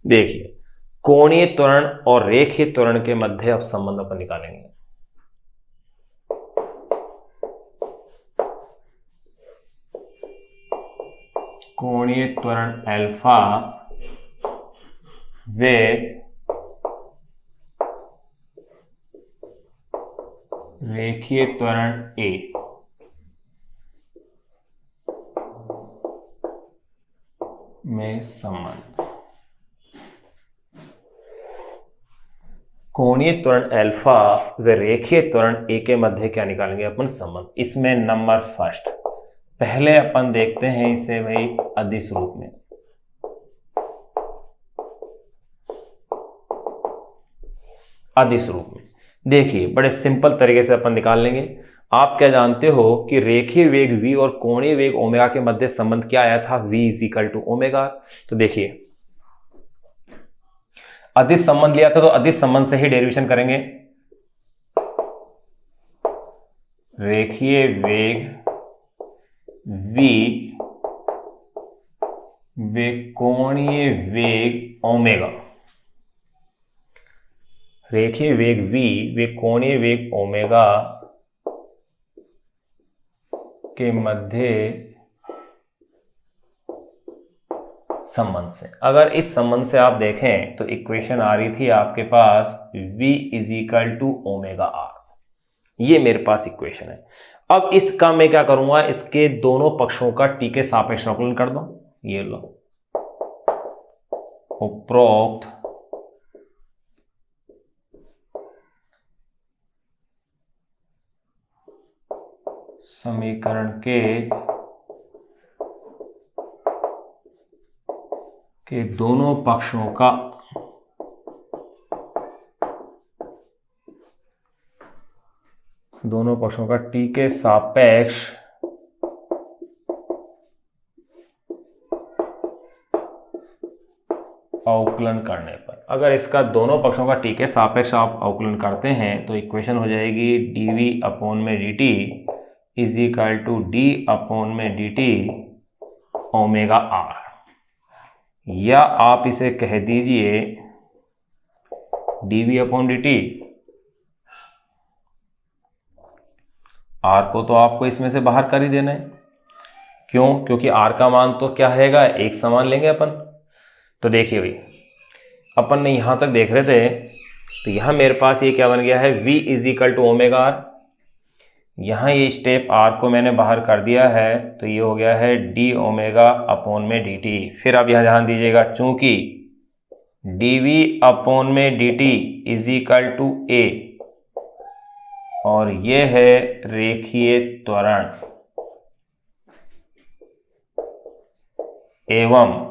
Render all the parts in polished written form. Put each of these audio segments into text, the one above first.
देखिए, कोणीय त्वरण और रेखीय त्वरण के मध्य अब संबंध अपन निकालेंगे। कोणीय त्वरण अल्फा व रेखीय त्वरण ए में संबंध। कोणीय त्वरण अल्फा व रेखीय त्वरण ए के मध्य क्या निकालेंगे अपन? संबंध। इसमें नंबर फर्स्ट, पहले अपन देखते हैं इसे भाई अदिश रूप में। अदिश रूप में देखिए, बड़े सिंपल तरीके से अपन निकाल लेंगे। आप क्या जानते हो कि रेखीय वेग v और कोणीय वेग ओमेगा के मध्य संबंध क्या आया था? v is to omega. तो देखिए, अदिश संबंध लिया था तो अदिश संबंध से ही डेरिवेशन करेंगे। रेखीय वेग v वे कोणीय वेग ओमेगा। रेखीय वेग v वे कोणीय वेग ओमेगा के मध्य संबंध से। अगर इस संबंध से आप देखें तो इक्वेशन आ रही थी आपके पास v is equal to omega R. ये मेरे पास इक्वेशन है। अब इसका मैं क्या करूंगा, इसके दोनों पक्षों का t के सापेक्ष अवकलन कर दो। ये लो, उपरोक्त समीकरण के दोनों पक्षों का t के सापेक्ष अवकलन करने पर, अगर इसका दोनों पक्षों का t के सापेक्ष आप अवकलन करते हैं तो इक्वेशन हो जाएगी dv अपॉन में dt is equal to d upon में dt ओमेगा r, या आप इसे कह दीजिए dv अपॉन dt। r को तो आपको इसमें से बाहर कर ही देना है। क्यों? क्योंकि r का मान तो क्या रहेगा, एक समान लेंगे अपन। तो देखिए भाई, अपन ने यहां तक देख रहे थे तो यहां मेरे पास ये क्या बन गया है, v is equal to omega R. यहां ये स्टेप r को मैंने बाहर कर दिया है तो ये हो गया है d ओमेगा अपॉन में dt। फिर आप यहां ध्यान दीजिएगा, चूंकि dv अपॉन में dt is equal to a और ये है रेखीय त्वरण एवं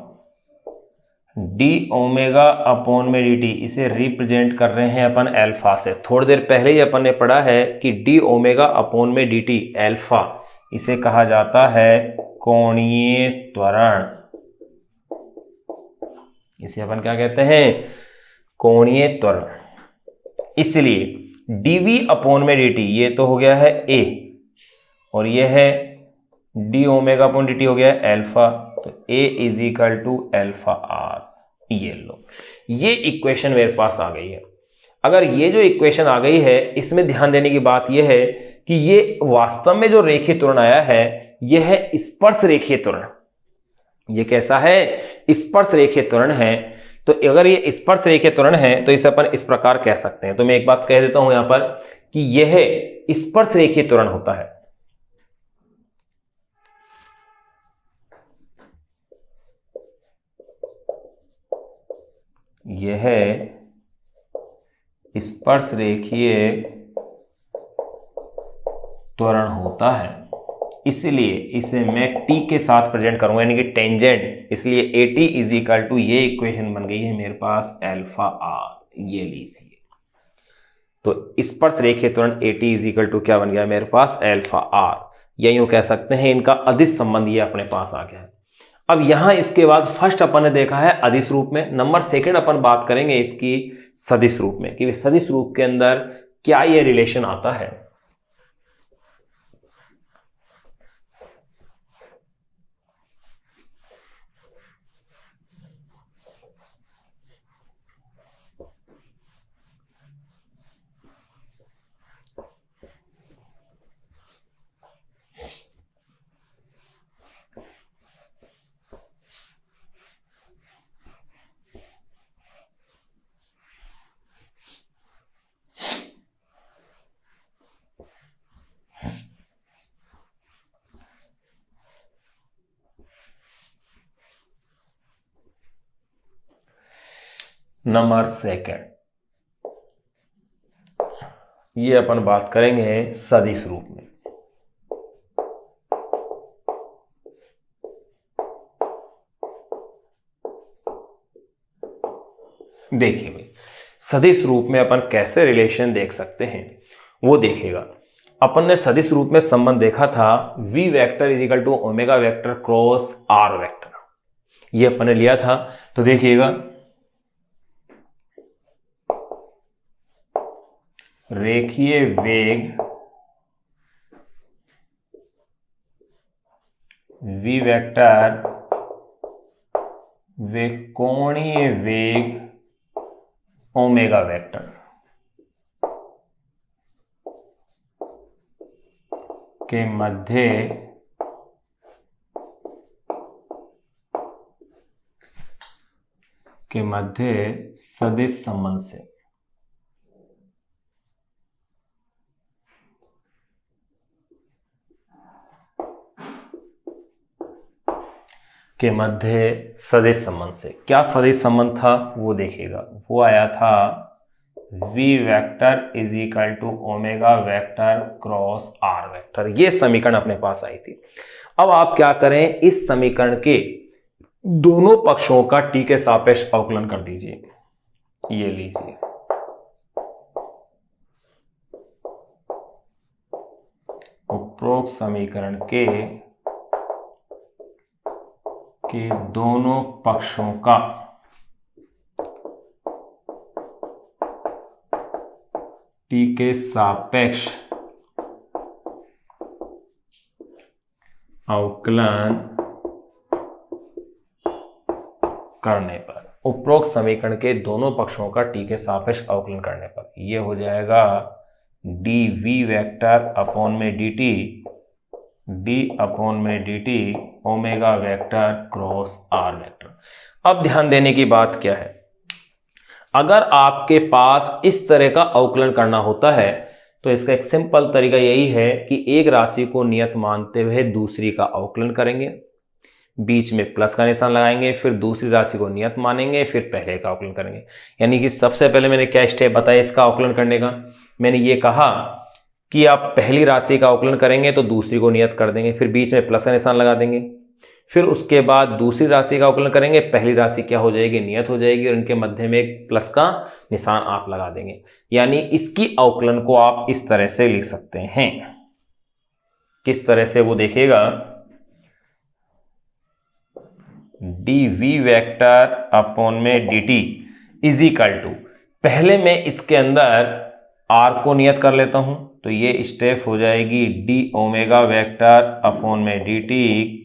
d ओमेगा अपॉन में dt, इसे रिप्रेजेंट कर रहे हैं अपन अल्फा से। थोड़ी देर पहले ही अपन ने पढ़ा है कि d ओमेगा अपॉन में dt अल्फा, इसे कहा जाता है कोणीय त्वरण। इसे अपन क्या कहते हैं, कोणीय त्वरण। इसलिए dv अपॉन में dt ये तो हो गया है a और ये है d ओमेगा अपॉन dt हो गया है अल्फा, तो a is equal to alpha R. ये लो, ये इक्वेशन मेरे पास आ गई है। अगर ये जो इक्वेशन आ गई है, इसमें ध्यान देने की बात यह है कि ये वास्तव में जो रेखीय त्वरण आया है यह है स्पर्श रेखीय त्वरण। ये कैसा है, स्पर्श रेखीय त्वरण है। तो अगर ये स्पर्श रेखीय त्वरण है तो इसे अपन इस प्रकार कह सकते हैं। तो मैं एक बात कह देता हूं यहां पर कि यह स्पर्श रेखीय त्वरण होता है। यह स्पर्श रेखीय त्वरण होता है, इसलिए इसे मैं t के साथ प्रेजेंट करूंगा, यानी कि टेंजेंट। इसलिए at इज इक्वल टू, ये इक्वेशन बन गई है मेरे पास अल्फा आर। ये लीजिए, तो स्पर्श रेखीय त्वरण at इज इक्वल टू क्या बन गया मेरे पास, अल्फा आर। या यूं कह सकते हैं इनका अदिश संबंध ये अपने पास आ गया है। अब यहां इसके बाद फर्स्ट अपन ने देखा है अदिश रूप में, नंबर सेकंड अपन बात करेंगे इसकी सदिश रूप में कि सदिश रूप के अंदर क्या ये रिलेशन आता है। नंबर सेकंड, ये अपन बात करेंगे सदिश रूप में। देखिए भाई, सदिश रूप में अपन कैसे रिलेशन देख सकते हैं वो देखिएगा। अपन ने सदिश रूप में संबंध देखा था v vector is equal to omega vector cross r vector, ये अपन ने लिया था। तो देखिएगा, रेखीय वेग v वेक्टर वे कोणीय वेग ओमेगा वेक्टर के मध्य सदिश संबंध से सदिश संबंध से क्या सदिश संबंध था वो देखिएगा। वो आया था v vector is equal to omega vector cross r vector, ये समीकरण अपने पास आई थी। अब आप क्या करें, इस समीकरण के दोनों पक्षों का t के सापेक्ष अवकलन कर दीजिए। ये लीजिए, उपरोक्त समीकरण के दोनों पक्षों का t के सापेक्ष अवकलन करने पर, उपरोक्त समीकरण के दोनों पक्षों का t के सापेक्ष अवकलन करने पर ये हो जाएगा dv वेक्टर अपॉन में dt, d अपॉन में dt omega vector cross r vector. अब ध्यान देने की बात क्या है, अगर आपके पास इस तरह का अवकलन करना होता है तो इसका एक सिंपल तरीका यही है कि एक राशि को नियत मानते हुए दूसरी का अवकलन करेंगे, बीच में प्लस का निशान लगाएंगे, फिर दूसरी राशि को नियत मानेंगे, फिर पहले का अवकलन करेंगे। यानी कि सबसे पहले मैंने क्या स्टेप बताया इसका अवकलन करने का, मैंने ये कहा कि आप पहली राशि का अवकलन करेंगे तो दूसरी को नियत कर देंगे, फिर बीच में प्लस का निशान लगा देंगे, फिर उसके बाद दूसरी राशि का अवकलन करेंगे, पहली राशि क्या हो जाएगी, नियत हो जाएगी, और इनके मध्य में एक प्लस का निशान आप लगा देंगे। यानी इसकी अवकलन को आप इस तरह से लिख सकते हैं। किस तरह से वो देखिएगा, dv वेक्टर अपॉन में dt इज इक्वल टू, पहले मैं इसके अंदर r को नियत कर लेता हूं तो ये स्टेप हो जाएगी d ओमेगा वेक्टर अपॉन में dt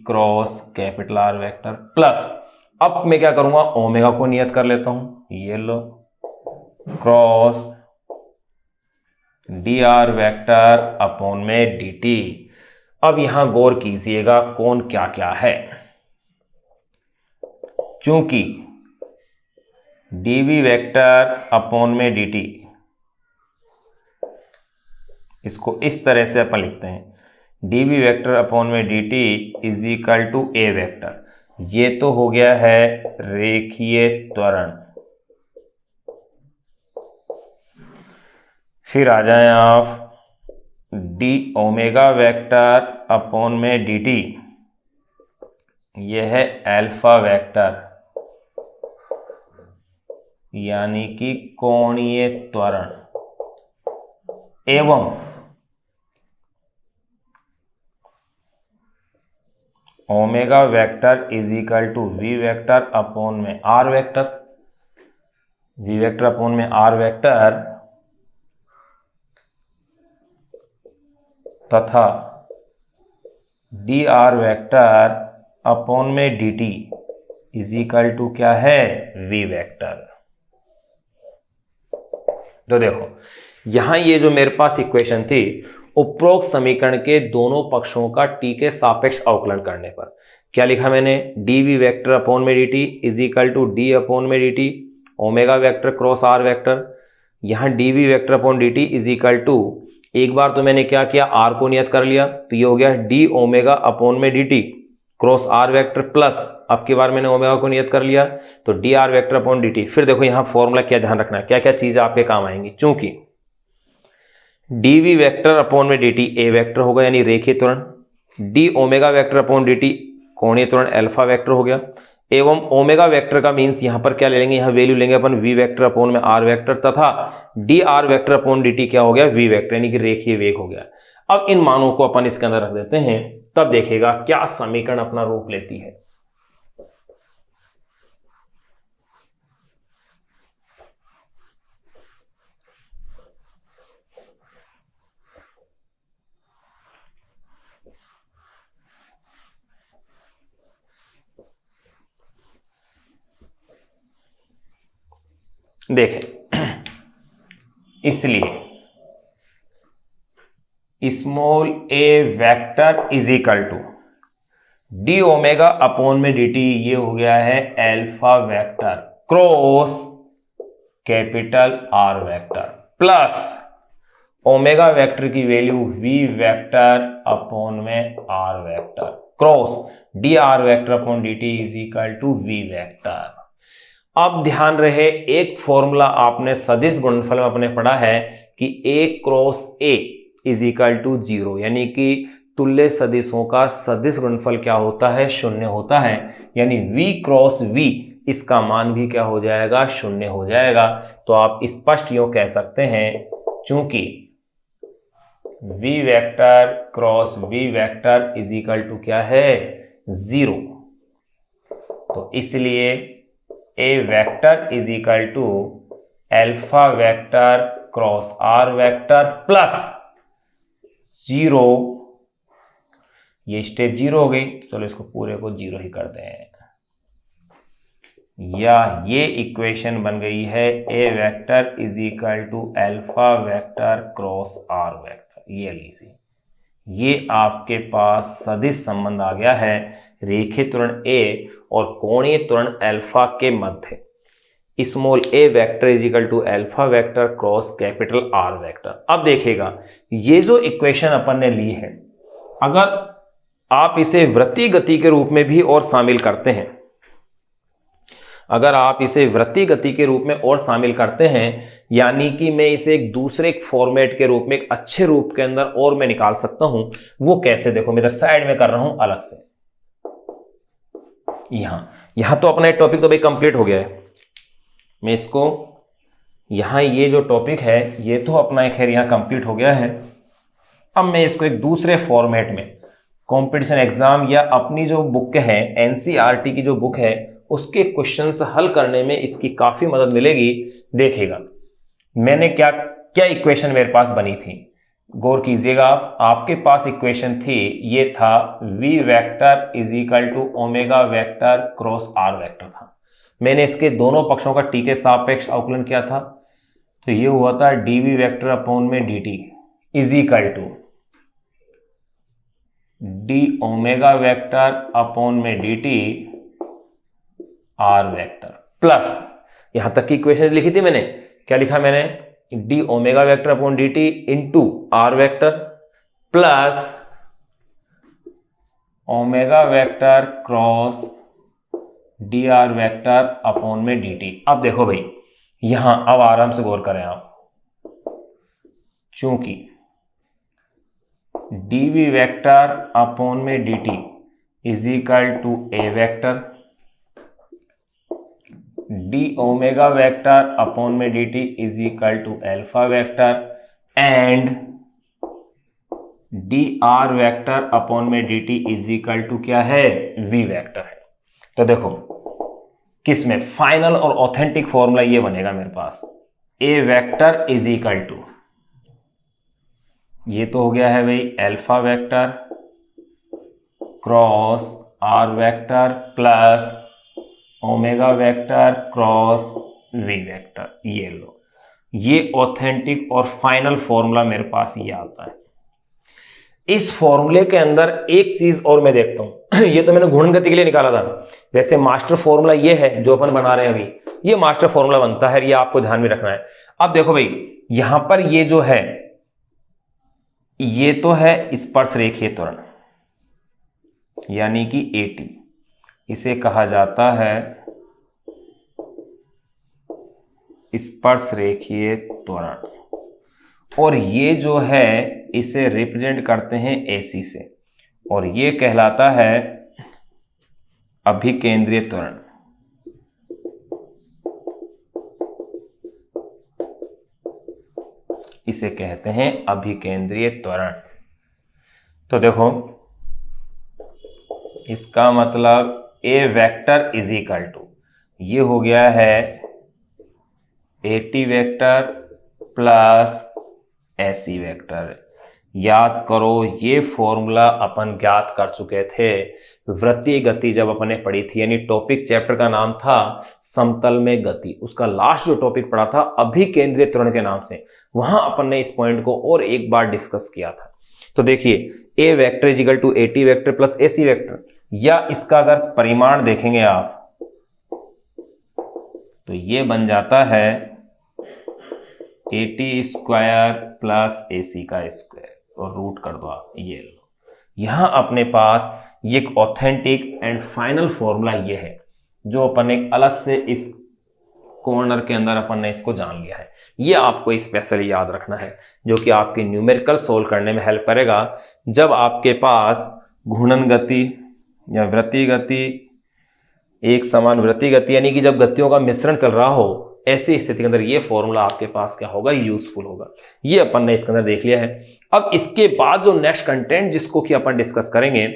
cross capital R vector, plus अब मैं क्या करूंगा, ओमेगा को नियत कर लेता हूं, ये लो, क्रॉस dr वेक्टर अपॉन में dt। अब यहां गौर कीजिएगा कौन क्या क्या है, चूंकि dv वेक्टर अपॉन में dt, इसको इस तरह से अपन लिखते हैं dv वेक्टर अपॉन में dt is equal to a vector, ये तो हो गया है रेखीय त्वरण। फिर आ जाए आप d ओमेगा वेक्टर अपॉन में dt, यह है अल्फा वेक्टर यानी कि कोणीय त्वरण, एवं omega vector is equal to v vector upon में r vector, v vector upon में r वेक्टर तथा dr वेक्टर अपॉन में dt इज इक्वल टू क्या है, v वेक्टर। तो देखो यहां ये जो मेरे पास इक्वेशन थी, उपरोक्त समीकरण के दोनों पक्षों का t के सापेक्ष अवकलन करने पर क्या लिखा मैंने, dv वेक्टर अपॉन में dt is equal to d upon में dt omega vector cross r vector. यहाँ dv vector upon dt is equal to, एक बार तो मैंने क्या किया, r को नियत कर लिया तो ये हो गया d ओमेगा अपॉन में dt cross R vector plus, अब की बार मैंने ओमेगा को नियत कर लिया तो D R vector upon D T. फिर देखो यहाँ फॉर्मूला क्या ध्यान रखना है, क्या क्या चीजें आपके काम आएंगी। चूंकि डी वी वेक्टर अपॉन में डी टी ए वेक्टर होगा यानी रेखीय त्वरण, D omega vector upon D T कोणीय त्वरण अल्फा वेक्टर हो गया, एवं ओमेगा वेक्टर का मीन्स यहां पर क्या ले लेंगे, यहाँ वैल्यू लेंगे अपन वी वेक्टर अपॉन में आर वेक्टर, तथा D R vector upon D T क्या हो गया, वी वेक्टर यानी कि रेखीय वेग हो गया। अब इन मानों को अपन इसके अंदर रख देते हैं, तब देखेगा क्या समीकरण अपना रूप लेती है। देखें, इसलिए small A vector is equal to D omega upon में डी टी, ये हो गया है alpha vector cross capital R vector plus omega vector की वैल्यू वी वेक्टर अपॉन में R vector cross D R vector upon D T is equal to V vector. अब ध्यान रहे, एक फॉर्मूला आपने सदिश गुणनफल में अपने पढ़ा है कि A cross A is equal to 0, यानी कि तुल्य सदिशों का सदिश गुणनफल क्या होता है, शून्य होता है, यानी v क्रॉस v इसका मान भी क्या हो जाएगा, शून्य हो जाएगा। तो आप स्पष्ट यूं कह सकते हैं, चूंकि v vector cross v vector is equal to क्या है, 0, तो इसलिए A vector is equal to alpha vector cross R vector plus 0, ये स्टेप 0 हो गई, तो चलो इसको पूरे को 0 ही करते हैं, या ये इक्वेशन बन गई है A vector is equal to alpha vector cross R vector. ये लीजिए, ये आपके पास सदिश संबंध आ गया है रेखीय त्वरण ए और कोणीय त्वरण अल्फा के मध्य। Small A vector is equal to alpha vector cross capital R vector. अब देखिएगा, ये जो इक्वेशन अपन ने ली है, अगर आप इसे वृत्तीय गति के रूप में भी और शामिल करते हैं, अगर आप इसे वृत्तीय गति के रूप में और शामिल करते हैं, यानी कि मैं इसे एक दूसरे फॉर्मेट के रूप में एक अच्छे रूप के अंदर और मैं निकाल सकता हूं, वो कैसे, देखो मैं इधर साइड में कर रहा हूं अलग से। यहां तो अपना टॉपिक तो भाई कंप्लीट हो गया है, मैं इसको यहां, ये जो टॉपिक है ये तो अपना खैर यहां कंप्लीट हो गया है। अब मैं इसको एक दूसरे फॉर्मेट में कंपटीशन एग्जाम या अपनी जो बुक है एनसीईआरटी की जो बुक है उसके क्वेश्चंस हल करने में इसकी काफी मदद मिलेगी। देखिएगा मैंने क्या क्या इक्वेशन मेरे पास बनी थी, गौर कीजिएगा, आपके पास इक्वेशन थी, ये था v vector is equal to omega vector cross R vector था। मैंने इसके दोनों पक्षों का t के सापेक्ष अवकलन किया था, तो ये हुआ था dv वेक्टर अपॉन में dt is equal to d omega vector upon में dt आर वेक्टर प्लस, यहां तक की इक्वेशन लिखी थी मैंने, क्या लिखा मैंने, D omega vector upon D T into R vector plus omega vector cross D R vector upon में डी टी। अब देखो भाई, यहां अब आराम से गौर करें आप, चूंकि डी वी वेक्टर अपॉन में D T is equal to A vector, D omega vector upon में D T is equal to alpha vector and D R vector upon में D T is equal to क्या है, V vector है। तो देखो किस में फाइनल और ऑथेंटिक फॉर्मूला ये बनेगा मेरे पास, A vector is equal to, ये तो हो गया है भाई alpha vector cross R vector plus omega vector cross V vector. ये लो, ये ऑथेंटिक और फाइनल फॉर्मूला मेरे पास ये आता है। इस फॉर्मूले के अंदर एक चीज और मैं देखता हूं ये तो मैंने घूर्णन गति के लिए निकाला था, वैसे मास्टर फॉर्मूला ये है जो अपन बना रहे हैं अभी, ये मास्टर फॉर्मूला बनता है, ये आपको ध्यान में रखना है। अब देखो भाई, यहां पर ये जो है ये तो है स्पर्श रेखीय त्वरण, यानी कि AT, इसे कहा जाता है स्पर्श रेखीय त्वरण, और ये जो है इसे रिप्रेजेंट करते हैं AC से, और ये कहलाता है अभिकेंद्रीय त्वरण। इसे कहते हैं अभिकेंद्रीय त्वरण। तो देखो इसका मतलब A vector is equal to, ये हो गया है AT vector plus AC vector. याद करो ये फॉर्मूला अपन ज्ञात कर चुके थे वृत्तीय गति जब अपन ने पढ़ी थी, यानी टॉपिक चैप्टर का नाम था समतल में गति, उसका लास्ट जो टॉपिक पढ़ा था अभिकेंद्रीय त्वरण के नाम से, वहां अपन ने इस पॉइंट को और एक बार डिस्कस किया था। तो देखिए A vector is equal to AT vector plus AC vector, या इसका अगर परिमाण देखेंगे आप तो ये बन जाता है AT स्क्वायर प्लस AC का स्क्वायर, और रूट कर दो आप, ये लो। यहां अपने पास ये एक ऑथेंटिक एंड फाइनल फॉर्मूला ये है जो अपन ने अलग से इस कॉर्नर के अंदर अपन ने इसको जान लिया है। ये आपको स्पेशली याद रखना है, जो कि आपके न्यूमेरिकल सोल्व करने में हेल्प करेगा जब आपके पास घूर्णन गति या वृत्तीय गति, एक समान वृत्तीय गति, यानी कि जब गतियों का मिश्रण चल रहा हो, ऐसी स्थिति के अंदर ये फॉर्मूला आपके पास क्या होगा, यूजफुल होगा। ये अपन ने इसके अंदर देख लिया है। अब इसके बाद जो नेक्स्ट कंटेंट जिसको कि अपन डिस्कस करेंगे,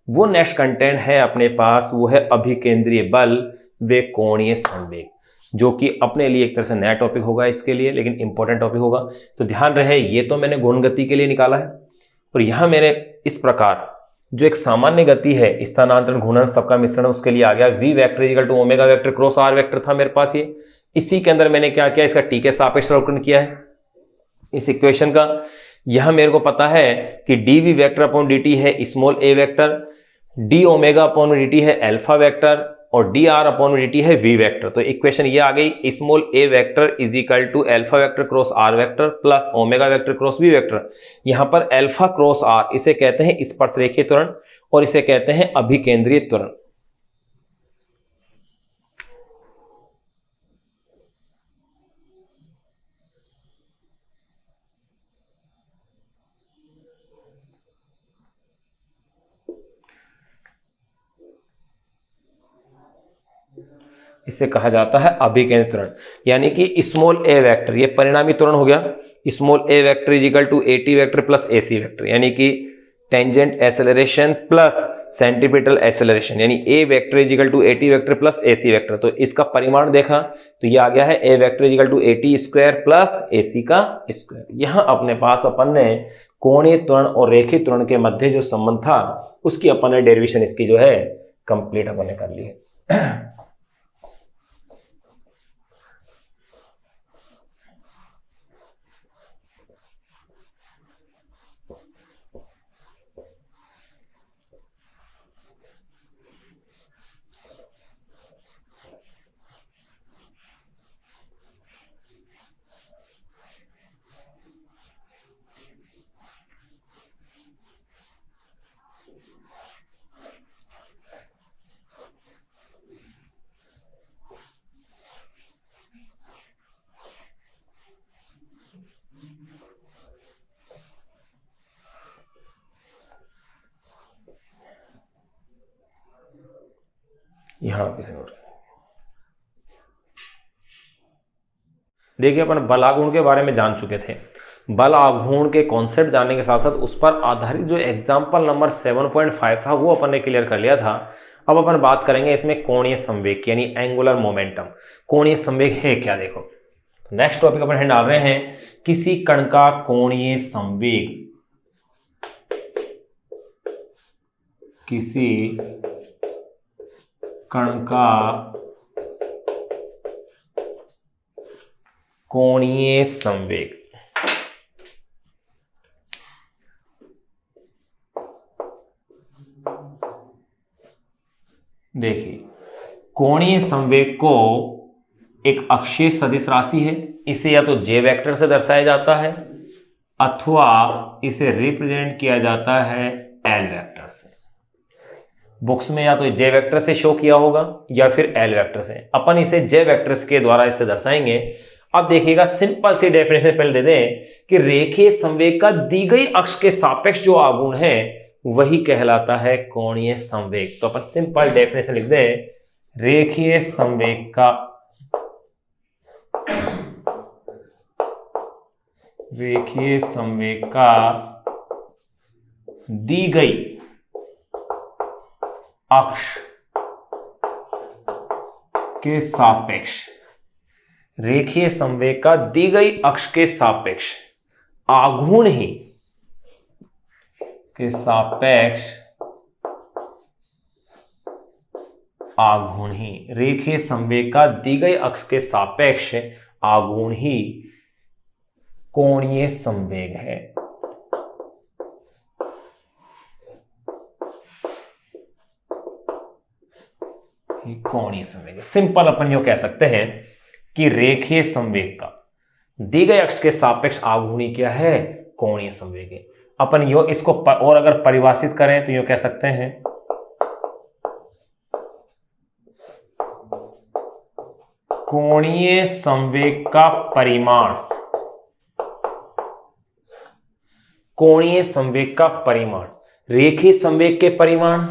वो नेक्स्ट कंटेंट है अपने पास, वो है अभिकेंद्रीय बल व कोणीय संवेग, जो कि अपने लिए एक तरह से नया टॉपिक होगा इसके लिए, लेकिन इंपॉर्टेंट टॉपिक होगा। तो ध्यान रहे ये तो मैंने गुण गति के लिए निकाला है, और यहां मैंने इस प्रकार जो एक सामान्य गति है, स्थानांतरण घूर्णन सबका मिश्रण, उसके लिए आ गया V vector equal to omega vector cross R vector था मेरे पास ये। इसी के अंदर मैंने क्या किया, इसका T के सापेक्ष अवकलन किया है इस इक्वेशन का। यहां मेरे को पता है कि dV वेक्टर अपॉन dt है small a vector, d omega upon dt है अल्फा वेक्टर, और dr अपॉन dt है v वेक्टर। तो इक्वेशन ये आ गई small a vector is equal to alpha vector cross r vector plus omega vector cross v vector. यहां पर alpha cross r इसे कहते हैं स्पर्श रेखीय त्वरण, और इसे कहते हैं अभिकेंद्रीय त्वरण। इसे कहा जाता है अभिकेंद्रीय त्वरण, यानी कि स्मॉल a वेक्टर, ये परिणामी त्वरण हो गया, small a vector is equal to AT vector plus AC vector, यानी कि tangent acceleration plus centripetal acceleration, यानी A vector is equal to AT vector plus AC vector. तो इसका परिमाण देखा तो ये आ गया है A vector is equal to AT square plus AC का स्क्वायर। यहां अपने पास अपन ने कोणीय त्वरण और रेखीय त्वरण के मध्य जो संबंध था उसकी अपन ने डेरिवेशन इसकी जो है कंप्लीट अपन ने कर ली है। यहां पे देखिए अपन बल आघूर्ण के बारे में जान चुके थे। बल आघूर्ण के कॉन्सेप्ट जानने के साथ साथ उस पर आधारित जो एग्जाम्पल नंबर 7.5 था वो अपन ने क्लियर कर लिया था। अब अपन बात करेंगे इसमें कोणीय संवेग की, यानी एंगुलर मोमेंटम। कोणीय संवेग है क्या, देखो नेक्स्ट टॉपिक अपन डाल रहे हैं किसी कण का कोणीय संवेग। किसी कण का कोणीय संवेग। देखिए कोणीय संवेग को एक अक्षीय सदिश राशि है, इसे या तो J वेक्टर से दर्शाया जाता है अथवा इसे रिप्रेजेंट किया जाता है L वेक्टर से। बुक्स में या तो जे वेक्टर से शो किया होगा या फिर एल वेक्टर से। अपन इसे जे वेक्टर्स के द्वारा इसे दर्शाएंगे। अब देखिएगा, सिंपल सी डेफिनेशन पहले दे दें कि रेखीय संवेग का दी गई अक्ष के सापेक्ष जो आघूर्ण है वही कहलाता है कोणीय संवेग। तो अपन सिंपल डेफिनेशन लिख दें, रेखीय संवेग का दी गई अक्ष के सापेक्ष, रेखीय संवेग का दी गई अक्ष के सापेक्ष आघूर्ण ही के सापेक्ष आघूर्ण ही, रेखीय संवेग का दी गई अक्ष के सापेक्ष आघूर्ण ही कोणीय संवेग है। कोणीय संवेग सिंपल अपन यो कह सकते हैं कि रेखीय संवेग का दी गई अक्ष के सापेक्ष आघूर्ण क्या है, कोणीय संवेग है। अपन यो इसको और अगर परिभाषित करें तो यो कह सकते हैं कोणीय संवेग का परिमाण, कोणीय संवेग का परिमाण, रेखीय संवेग के परिमाण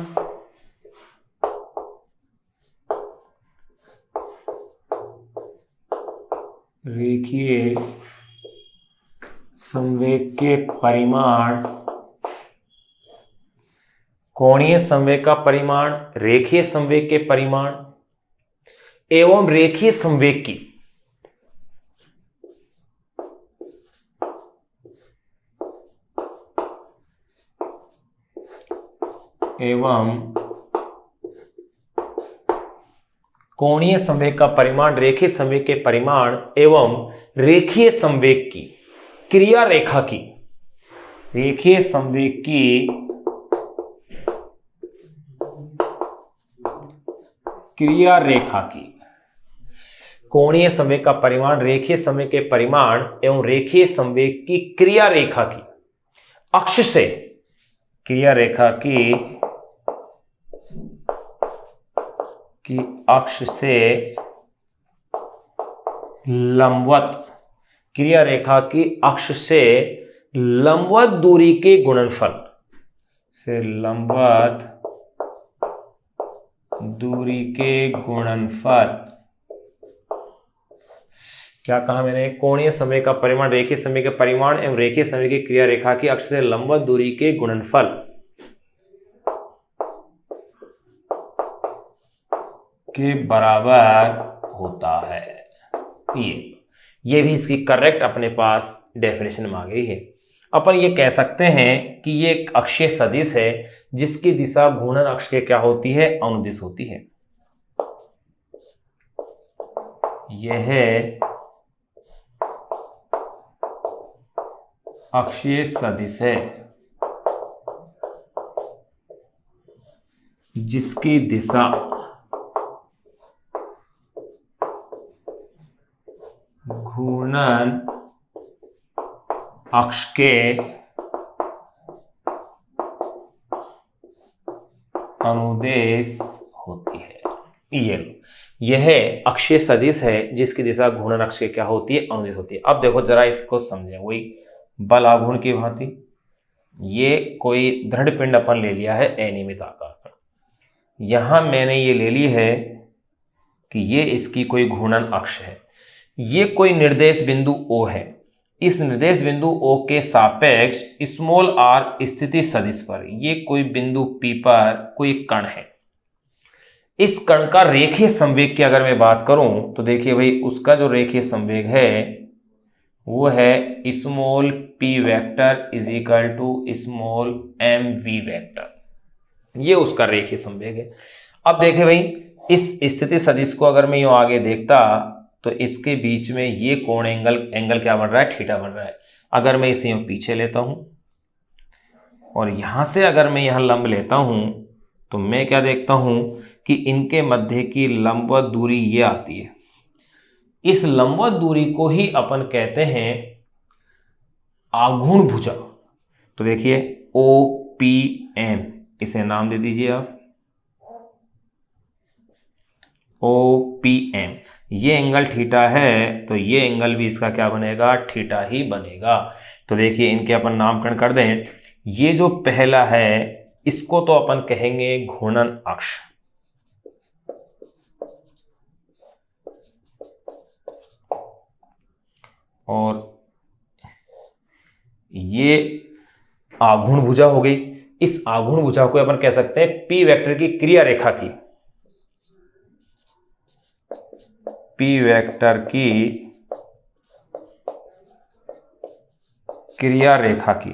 रेखीय संवेग के परिमाण, कोणीय संवेग का परिमाण, रेखीय संवेग के परिमाण एवं रेखीय संवेग की कोणीय संवेग का परिमाण, रेखीय संवेग के परिमाण एवं रेखीय संवेग की क्रिया रेखा की, रेखीय संवेग की क्रिया रेखा की, कोणीय संवेग का परिमाण, रेखीय संवेग के परिमाण एवं रेखीय संवेग की क्रिया रेखा की अक्ष से, क्रिया रेखा की अक्ष से लंबवत, क्रिया रेखा की अक्ष से लंबवत दूरी के गुणनफल से, लंबवत दूरी के गुणनफल, क्या कहा मैंने, कोणीय संवेग का परिमाण, रेखीय संवेग के परिमाण एवं रेखीय संवेग की क्रिया रेखा की अक्ष से लंबवत दूरी के गुणनफल के बराबर होता है। ये भी इसकी करेक्ट अपने पास डेफिनेशन में आ गई है। अपन ये कह सकते हैं कि ये एक अक्षीय सदिश है जिसकी दिशा घूर्णन अक्ष के क्या होती है, अनुदिश होती है। यह अक्षीय सदिश है जिसकी दिशा घूर्णन अक्ष के अनुदेश होती है। यह अक्षीय सदिश है जिसकी दिशा घूर्णन अक्ष के क्या होती है, अनुदेश होती है। अब देखो जरा इसको समझें, वही बल आघूर्ण की भांति ये कोई दृढ़ पिंड अपन ले लिया है अनियमित आकार का। यहां मैंने ये ले ली है कि ये इसकी कोई घूर्णन अक्ष है, ये कोई निर्देश बिंदु O है। इस निर्देश बिंदु O के सापेक्ष स्मॉल r स्थिति सदिश पर ये कोई बिंदु P पर कोई कण है। इस कण का रेखीय संवेग की अगर मैं बात करूं तो देखिए भाई, उसका जो रेखीय संवेग है वो है small p vector is equal to small mv vector, ये उसका रेखीय संवेग है। अब देखिए भाई, इस स्थिति सदिश को अगर मैं यूं आगे देखता तो इसके बीच में ये कोण एंगल क्या बन रहा है, थीटा बन रहा है। अगर मैं इसे यूं पीछे लेता हूं और यहां से अगर मैं यहां लंब लेता हूं तो मैं क्या देखता हूं कि इनके मध्य की लंबवत दूरी ये आती है। इस लंबवत दूरी को ही अपन कहते हैं आघूर्ण भुजा। तो देखिए OPM, इसे नाम दे दीजिए आप OPM, ये एंगल थीटा है तो ये एंगल भी इसका क्या बनेगा, थीटा ही बनेगा। तो देखिए इनके अपन नामकरण कर दें। ये जो पहला है इसको तो अपन कहेंगे घूर्णन अक्ष, और ये आघूर्ण भुजा हो गई। इस आघूर्ण भुजा को अपन कह सकते हैं पी वेक्टर की क्रिया रेखा की, पी वेक्टर की क्रिया रेखा की,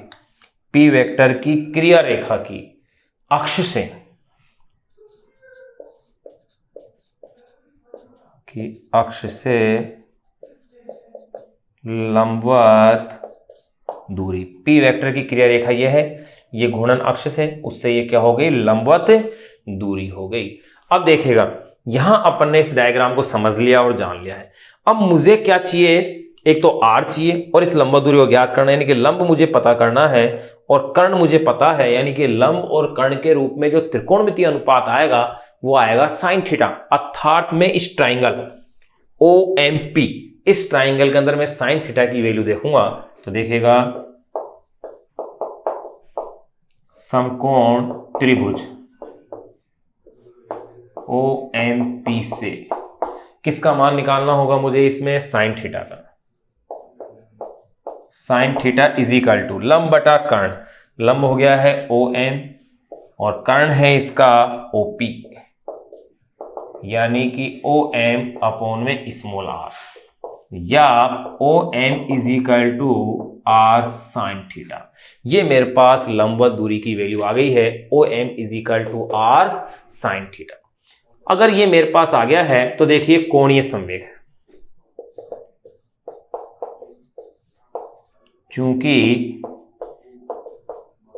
पी वेक्टर की क्रिया रेखा की अक्ष से, की अक्ष से लंबवत दूरी। पी वेक्टर की क्रिया रेखा यह है, ये घूर्णन अक्ष से, उससे ये क्या हो गई, लंबवत दूरी हो गई। अब देखिएगा यहां अपन ने इस डायग्राम को समझ लिया और जान लिया है। अब मुझे क्या चाहिए, एक तो आर चाहिए और इस लंबवत दूरी को ज्ञात करना है, यानी कि लंब मुझे पता करना है और कर्ण मुझे पता है, यानी कि लंब और कर्ण के रूप में जो त्रिकोणमितीय अनुपात आएगा वो आएगा साइन थीटा। अर्थात मैं इस ट्राइंगल OMP, इस ट्राइंगल के अंदर मैं साइन थीटा की वैल्यू देखूंगा तो देखिएगा समकोण त्रिभुज OMP से किसका मान निकालना होगा मुझे, इसमें साइन थीटा का। Sine theta is equal to लंब बटा कर्ण, लंब हो गया है OM और कर्ण है इसका OP, यानी कि OM अपॉन में स्मॉल r, या OM is equal to r sine theta. ये मेरे पास लंबवत दूरी की वैल्यू आ गई है, OM is equal to r sine theta. अगर ये मेरे पास आ गया है तो देखिए कोणीय संवेग है, चूंकि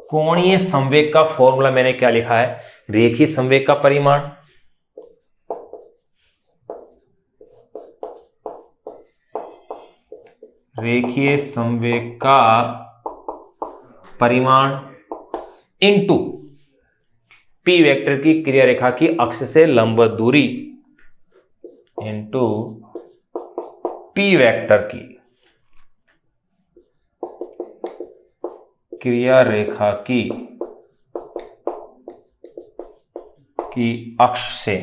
कोणीय संवेग का फॉर्मूला मैंने क्या लिखा है, रेखीय संवेग का परिमाण रेखीय संवेग का परिमाण इनटू पी वेक्टर की क्रिया रेखा की अक्ष से लंबवत दूरी इनटू पी वेक्टर की क्रिया रेखा की अक्ष से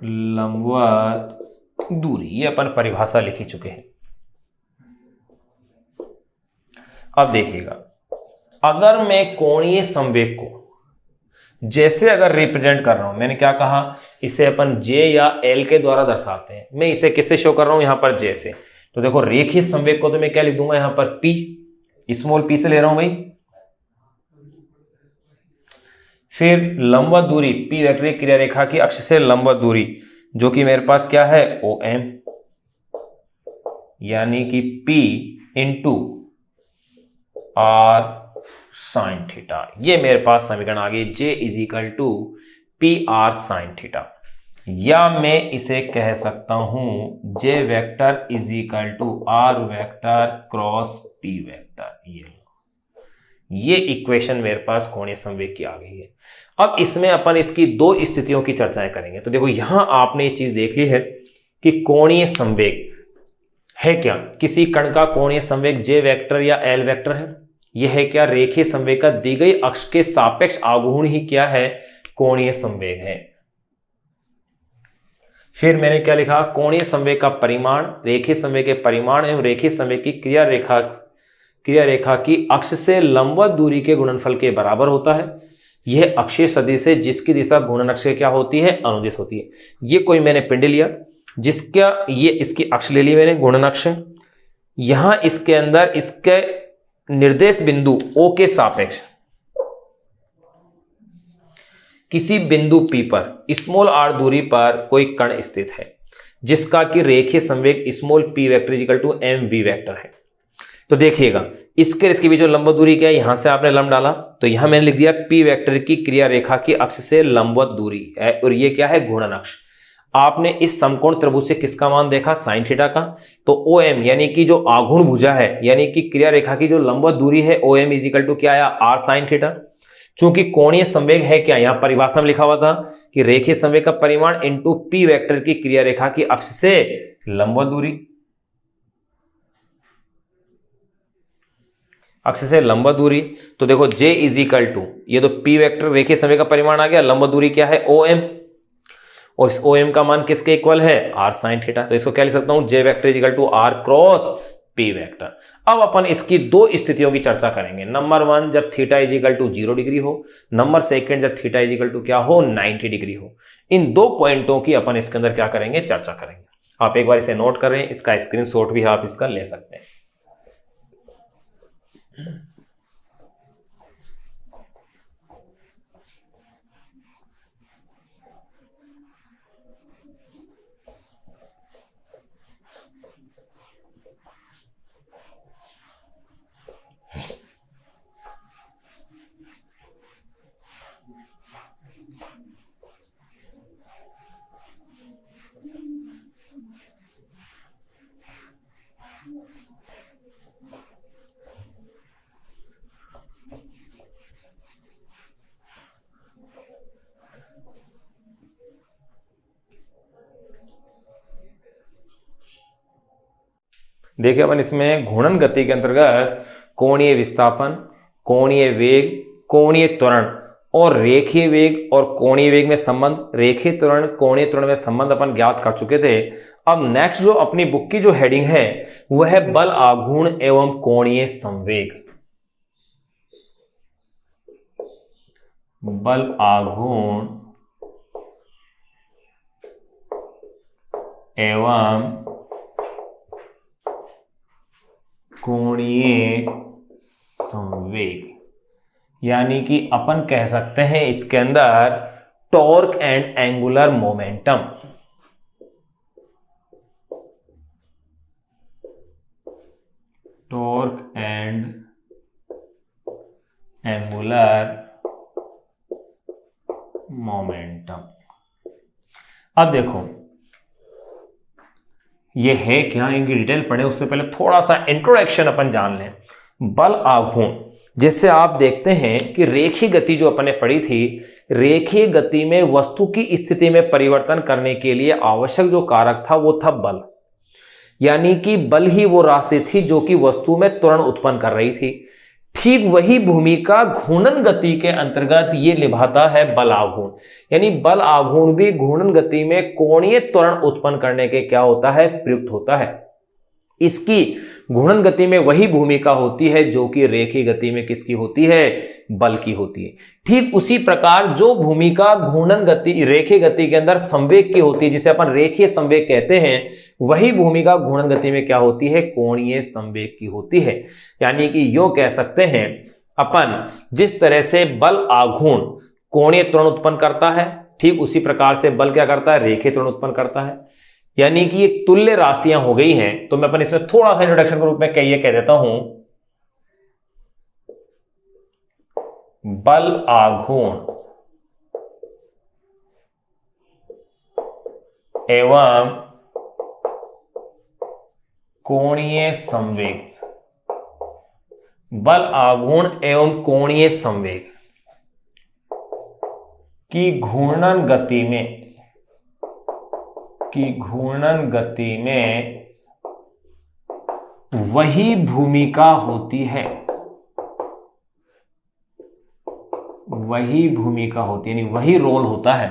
लंबवत दूरी। ये अपन परिभाषा लिख ही चुके हैं। अब देखिएगा अगर मैं कोणीय संवेग को जैसे अगर रिप्रेजेंट कर रहा हूं, मैंने क्या कहा, इसे अपन J या L के द्वारा दर्शाते हैं, मैं इसे किससे शो कर रहा हूं, यहां पर J से। तो देखो रेखीय संवेग को तो मैं क्या लिख दूंगा, यहां पर P, स्मॉल p से ले रहा हूं भाई। फिर लंबवत दूरी पी वेक्टर क्रिया रेखा की अक्ष से लंबवत दूरी जो कि मेरे पास क्या है OM, यानी कि P into R sine theta. ये मेरे पास समीकरण आ गई, J is equal to PR sine theta, या मैं इसे कह सकता हूं J vector is equal to R vector cross P vector. ये इक्वेशन मेरे पास कोणीय संवेग की आ गई है। अब इसमें अपन इसकी दो स्थितियों की चर्चाएं करेंगे। तो देखो यहां आपने ये चीज देख ली है कि कोणीय संवेग है क्या, किसी कण का कोणीय संवेग J वेक्टर या L वेक्टर है। यह है क्या, रेखीय संवेग का दी गई अक्ष के सापेक्ष आघूर्ण ही क्या है, कोणीय संवेग है। फिर मैंने क्या लिखा, कोणीय संवेग का परिमाण रेखीय संवेग के परिमाण एवं रेखीय संवेग की क्रिया रेखा की अक्ष से लंबवत दूरी के गुणनफल के बराबर होता है। यह अक्षीय सदिश है जिसकी दिशा घूर्णन अक्ष से क्या होती है, अनुदिश होती है। ये कोई मैंने पिंड लिया जिसका ये इसकी अक्ष ले ली मैंने, घूर्णन अक्ष। यहां इसके अंदर इसके निर्देश बिंदु O के सापेक्ष किसी बिंदु P पर स्मॉल r दूरी पर कोई कण स्थित है जिसका कि रेखीय संवेग small p vector equal to mv vector है। तो देखिएगा इसके बीच में लंबवत दूरी क्या है, यहां से आपने लंब डाला तो यहां मैंने लिख दिया p वेक्टर की क्रिया रेखा की अक्ष से लंबवत दूरी है, और ये क्या है, घूर्णन अक्ष। आपने इस समकोण त्रिभुज से किसका मान देखा, साइन थीटा का। तो OM यानी कि जो आघूर्ण भुजा है, यानी कि क्रिया रेखा की जो लंबवत दूरी है OM इज इक्वल टू क्या आया, r साइन थीटा। चूंकि कोणीय संवेग है क्या, यहां परिभाषा में लिखा हुआ था कि रेखीय संवेग का परिमाण इंटू पी वेक्टर की क्रिया रेखा की अक्ष से लंबवत दूरी, अक्ष से लंबवत दूरी। तो देखो J इज इक्वल टू, ये तो पी वेक्टर रेखीय संवेग का परिमाण आ गया, लंबवत दूरी क्या है OM, और इस OM का मान किसके इक्वल है r sin थीटा। तो इसको क्या लिख सकता हूं, J vector is equal to r cross P vector. अब अपन इसकी दो स्थितियों की चर्चा करेंगे। नंबर 1 जब theta is equal to 0 degree हो, नंबर 2 जब थीटा इज इक्वल टू क्या हो 90 डिग्री हो। इन दो पॉइंटों की अपन इसके अंदर क्या करेंगे, चर्चा करेंगे। आप एक बार इसे नोट करें, इसका स्क्रीनशॉट भी आप इसका ले सकते हैं। देखिए अपन इसमें घूर्णन गति के अंतर्गत कोणीय विस्थापन, कोणीय वेग, कोणीय त्वरण और रेखीय वेग और कोणीय वेग में संबंध, रेखीय त्वरण कोणीय त्वरण में संबंध अपन ज्ञात कर चुके थे। अब नेक्स्ट जो अपनी बुक की जो हेडिंग है वह है बल आघूर्ण एवं कोणीय संवेग। बल आघूर्ण एवं कोणीय संवेग, यानी कि अपन कह सकते हैं इसके अंदर torque and angular momentum. Torque and angular momentum. अब देखो ये है क्या, इनकी डिटेल पढ़े उससे पहले थोड़ा सा इंट्रोडक्शन अपन जान लें। बल आघूर्ण, जैसे आप देखते हैं कि रेखीय गति जो अपन ने पढ़ी थी, रेखीय गति में वस्तु की स्थिति में परिवर्तन करने के लिए आवश्यक जो कारक था वो था बल, यानी कि बल ही वो राशि थी जो कि वस्तु में त्वरण उत्पन्न कर रही थी। ठीक वही भूमिका घूर्णन गति के अंतर्गत ये निभाता है बल आघूर्ण, यानी बल आघूर्ण भी घूर्णन गति में कोणीय त्वरण उत्पन्न करने के क्या होता है, प्रयुक्त होता है। इसकी घूर्णन गति में वही भूमिका होती है जो कि रेखीय गति में किसकी होती है, बल की होती है। ठीक उसी प्रकार जो भूमिका घूर्णन गति रेखीय गति के अंदर संवेग की होती है, जिसे अपन रेखीय संवेग कहते हैं, वही भूमिका घूर्णन गति में क्या होती है, कोणीय संवेग की होती है। यानी कि यूं कह सकते हैं अपन, जिस तरह से बल आघूर्ण कोणीय त्वरण उत्पन्न करता है, ठीक उसी प्रकार से बल क्या करता है, रेखीय त्वरण उत्पन्न करता है। यानी कि ये तुल्य राशियां हो गई हैं। तो मैं अपन इसमें थोड़ा सा इंट्रोडक्शन के रूप में ये कह देता हूं, बल आघूर्ण एवं कोणीय संवेग, बल आघूर्ण एवं कोणीय संवेग की घूर्णन गति में वही भूमिका होती है, यानी वही रोल होता है।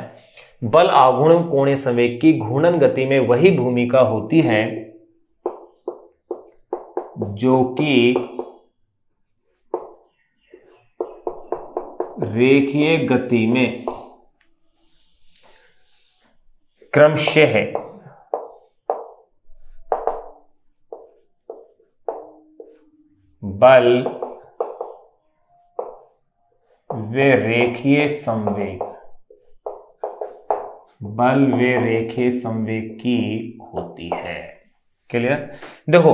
बल आघूर्ण कोणीय संवेग की घूर्णन गति में वही भूमिका होती है जो कि रेखीय गति में क्रमशः है। बल व रेखीय संवेग की होती है। क्लियर? देखो,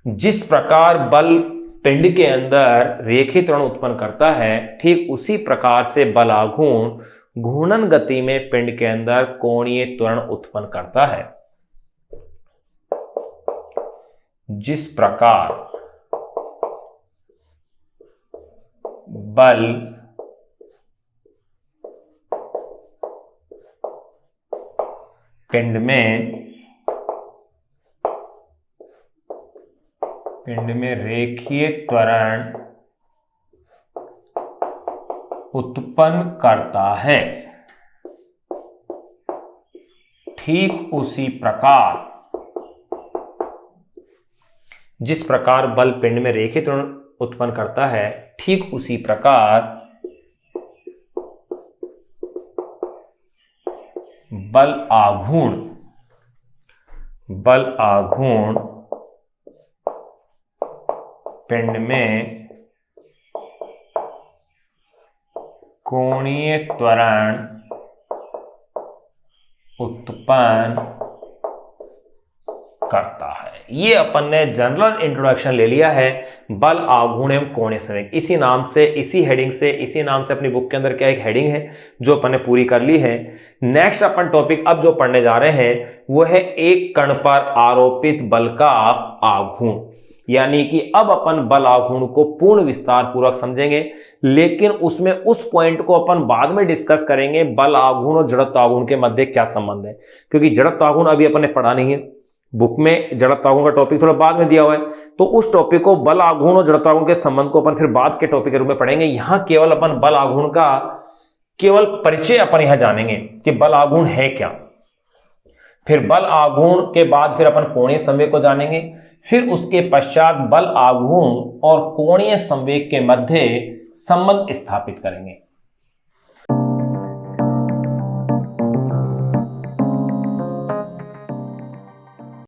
जिस प्रकार बल पिंड के अंदर रेखीय त्वरण उत्पन्न करता है, ठीक उसी प्रकार से बल आघूर्ण घूर्णन गति में पिंड के अंदर कोणीय त्वरण उत्पन्न करता है। जिस प्रकार बल पिंड में रेखीय त्वरण उत्पन्न करता है। ठीक उसी प्रकार जिस प्रकार बल पिंड में रेखीय त्वरण उत्पन्न करता है, ठीक उसी प्रकार बल आघूर्ण पिंड में कोणीय त्वरण उत्पन्न करता है। ये अपन ने जनरल इंट्रोडक्शन ले लिया है बल आघूर्ण एवं कोणीय संवेग। इसी नाम से, इसी हेडिंग से, इसी नाम से अपनी बुक के अंदर क्या एक हेडिंग है जो अपन ने पूरी कर ली है। नेक्स्ट अपन टॉपिक अब जो पढ़ने जा रहे हैं वो है एक कण पर आरोपित बल का आघूर्ण, यानी कि अब अपन बल आघूर्ण को पूर्ण विस्तार पूर्वक समझेंगे, लेकिन उसमें उस पॉइंट को अपन बाद में डिस्कस करेंगे बल आघूर्ण और जड़त्व आघूर्ण के मध्य क्या संबंध है, क्योंकि जड़त्व आघूर्ण अभी अपन ने पढ़ा नहीं है। बुक में जड़त्व आघूर्ण का टॉपिक थोड़ा बाद में दिया हुआ है, तो उस टॉपिक को बल आघूर्ण और जड़त्व आघूर्ण के संबंध को अपन फिर बाद के टॉपिक के रूप में पढ़ेंगे। यहां केवल अपन बल आघूर्ण का केवल परिचय अपन यहां जानेंगे कि बल आघूर्ण है क्या। फिर बल आघूर्ण के बाद फिर अपन कोणीय संवेग को जानेंगे, फिर उसके पश्चात बल आघूर्ण और कोणीय संवेग के मध्य संबंध स्थापित करेंगे।